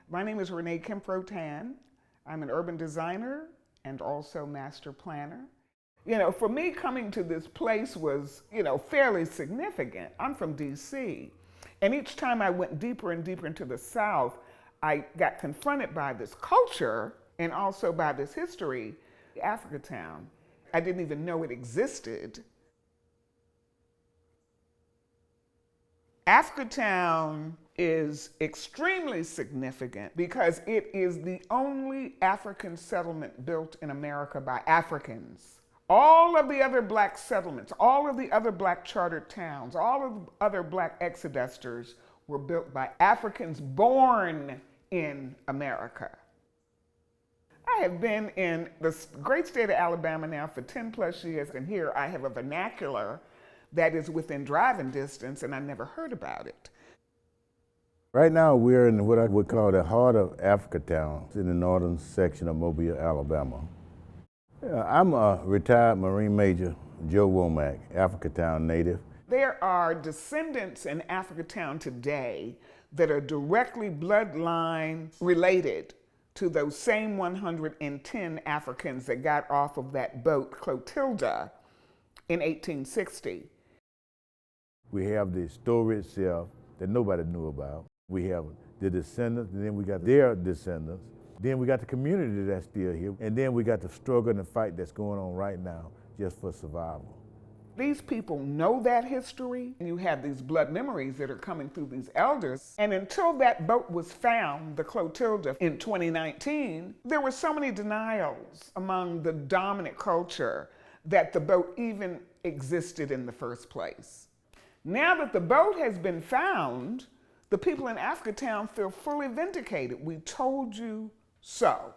My name is Renee Kemp-Rotan. I'm an urban designer and also master planner. For me, coming to this place was, fairly significant. I'm from DC. And each time I went deeper and deeper into the South, I got confronted by this culture and also by this history, Africatown. I didn't even know it existed. Africatown is extremely significant because it is the only African settlement built in America by Africans. All of the other black settlements, all of the other black chartered towns, all of the other black exodusters were built by Africans born in America. I have been in the great state of Alabama now for 10 plus years, and here I have a vernacular that is within driving distance, and I never heard about it. Right now we're in what I would call the heart of Africatown, in the northern section of Mobile, Alabama. I'm a retired Marine Major, Joe Womack, Africatown native. There are descendants in Africatown today that are directly bloodline related to those same 110 Africans that got off of that boat, Clotilda, in 1860. We have the story itself that nobody knew about. We have the descendants, and then we got their descendants. Then we got the community that's still here. And then we got the struggle and the fight that's going on right now just for survival. These people know that history, and you have these blood memories that are coming through these elders. And until that boat was found, the Clotilda, in 2019, there were so many denials among the dominant culture that the boat even existed in the first place. Now that the boat has been found, the people in Africatown feel fully vindicated. We told you so.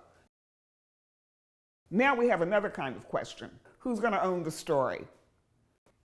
Now we have another kind of question. Who's going to own the story?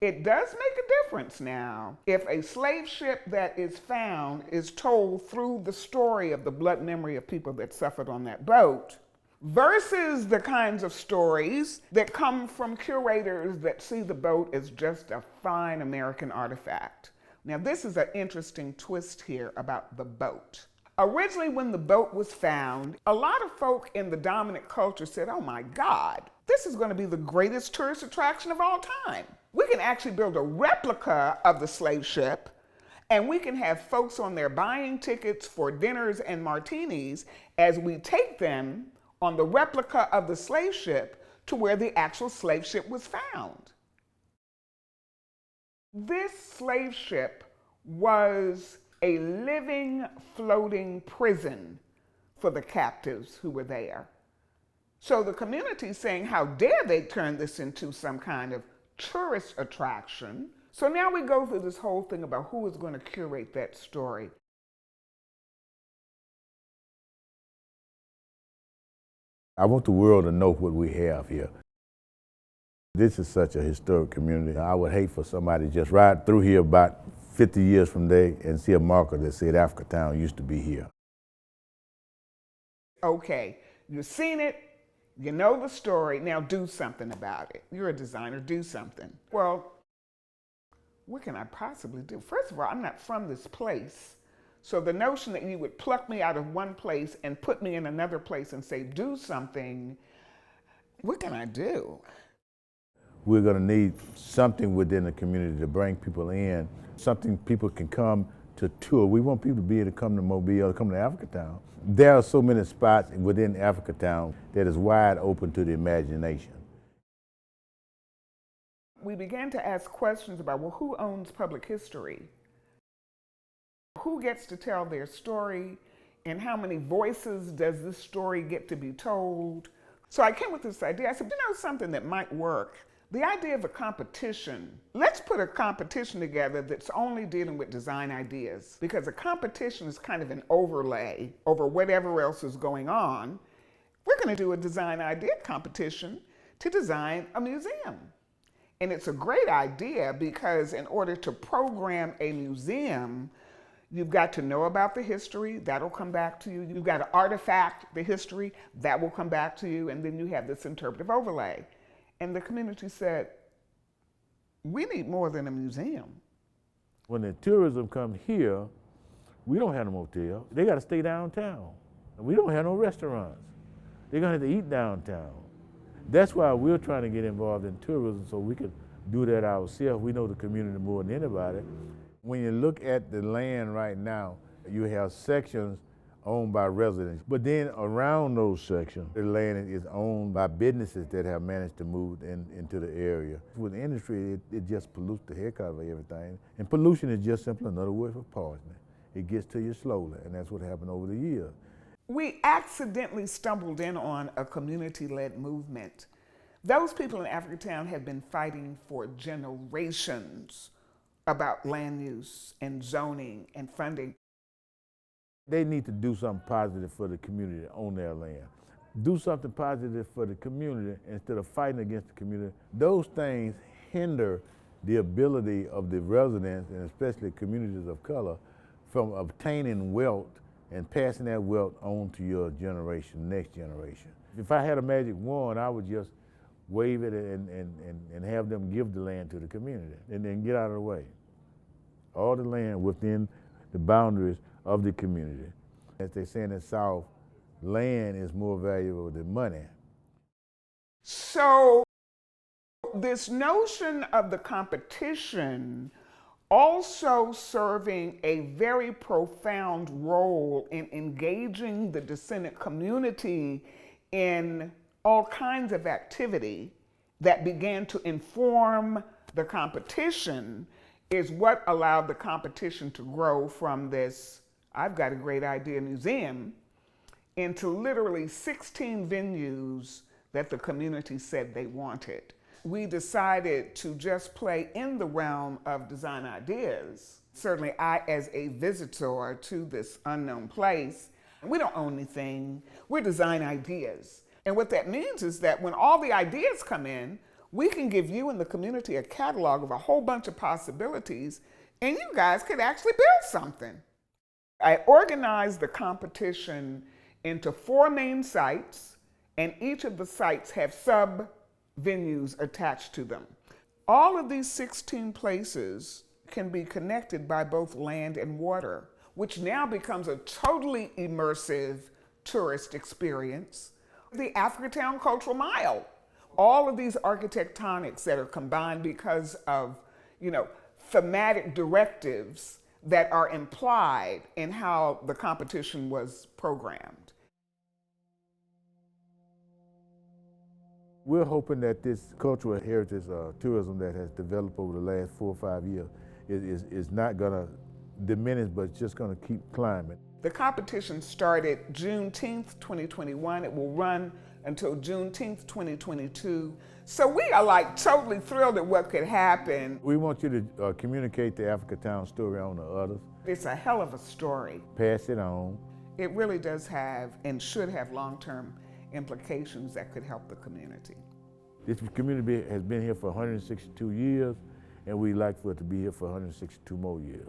It does make a difference now if a slave ship that is found is told through the story of the blood memory of people that suffered on that boat versus the kinds of stories that come from curators that see the boat as just a fine American artifact. Now, this is an interesting twist here about the boat. Originally, when the boat was found, a lot of folk in the dominant culture said, oh my God, this is going to be the greatest tourist attraction of all time. We can actually build a replica of the slave ship, and we can have folks on there buying tickets for dinners and martinis as we take them on the replica of the slave ship to where the actual slave ship was found. This slave ship was a living, floating prison for the captives who were there. So the community is saying, how dare they turn this into some kind of tourist attraction? So now we go through this whole thing about who is going to curate that story. I want the world to know what we have here. This is such a historic community. I would hate for somebody to just ride through here about 50 years from today and see a marker that said Africatown used to be here. Okay, you've seen it, you know the story, now do something about it. You're a designer, do something. Well, what can I possibly do? First of all, I'm not from this place. So the notion that you would pluck me out of one place and put me in another place and say, do something, what can I do? We're going to need something within the community to bring people in, something people can come to tour. We want people to be able to come to Mobile, come to Africatown. There are so many spots within Africatown that is wide open to the imagination. We began to ask questions about, well, who owns public history? Who gets to tell their story? And how many voices does this story get to be told? So I came with this idea. I said, something that might work? The idea of a competition. Let's put a competition together that's only dealing with design ideas, because a competition is kind of an overlay over whatever else is going on. We're going to do a design idea competition to design a museum. And it's a great idea because in order to program a museum, you've got to know about the history, that'll come back to you. You've got to artifact the history, that will come back to you, and then you have this interpretive overlay. And the community said, we need more than a museum. When the tourism come here, we don't have no motel. They got to stay downtown. We don't have no restaurants. They're gonna have to eat downtown. That's why we're trying to get involved in tourism so we can do that ourselves. We know the community more than anybody. When you look at the land right now, you have sections owned by residents, but then around those sections, the land is owned by businesses that have managed to move into the area. With the industry, it just pollutes the heck out of everything. And pollution is just simply another word for poisoning. It gets to you slowly, and that's what happened over the years. We accidentally stumbled in on a community-led movement. Those people in Africatown have been fighting for generations about land use and zoning and funding. They need to do something positive for the community on their land. Do something positive for the community instead of fighting against the community. Those things hinder the ability of the residents, and especially communities of color, from obtaining wealth and passing that wealth on to your generation, next generation. If I had a magic wand, I would just wave it and have them give the land to the community and then get out of the way. All the land within the boundaries of the community. As they say in the South, land is more valuable than money. So this notion of the competition also serving a very profound role in engaging the descendant community in all kinds of activity that began to inform the competition is what allowed the competition to grow from this I've got a great idea museum into literally 16 venues that the community said they wanted. We decided to just play in the realm of design ideas. Certainly I, as a visitor to this unknown place, we don't own anything, we're design ideas. And what that means is that when all the ideas come in, we can give you and the community a catalog of a whole bunch of possibilities, and you guys could actually build something. I organized the competition into 4 main sites, and each of the sites have sub-venues attached to them. All of these 16 places can be connected by both land and water, which now becomes a totally immersive tourist experience. The Africatown Cultural Mile. All of these architectonics that are combined because of, thematic directives that are implied in how the competition was programmed. We're hoping that this cultural heritage tourism that has developed over the last 4 or 5 years is not gonna diminish, but it's just gonna keep climbing. The competition started Juneteenth, 2021. It will run until Juneteenth, 2022. So we are totally thrilled at what could happen. We want you to communicate the Africatown story on to others. It's a hell of a story. Pass it on. It really does have and should have long-term implications that could help the community. This community has been here for 162 years, and we'd like for it to be here for 162 more years.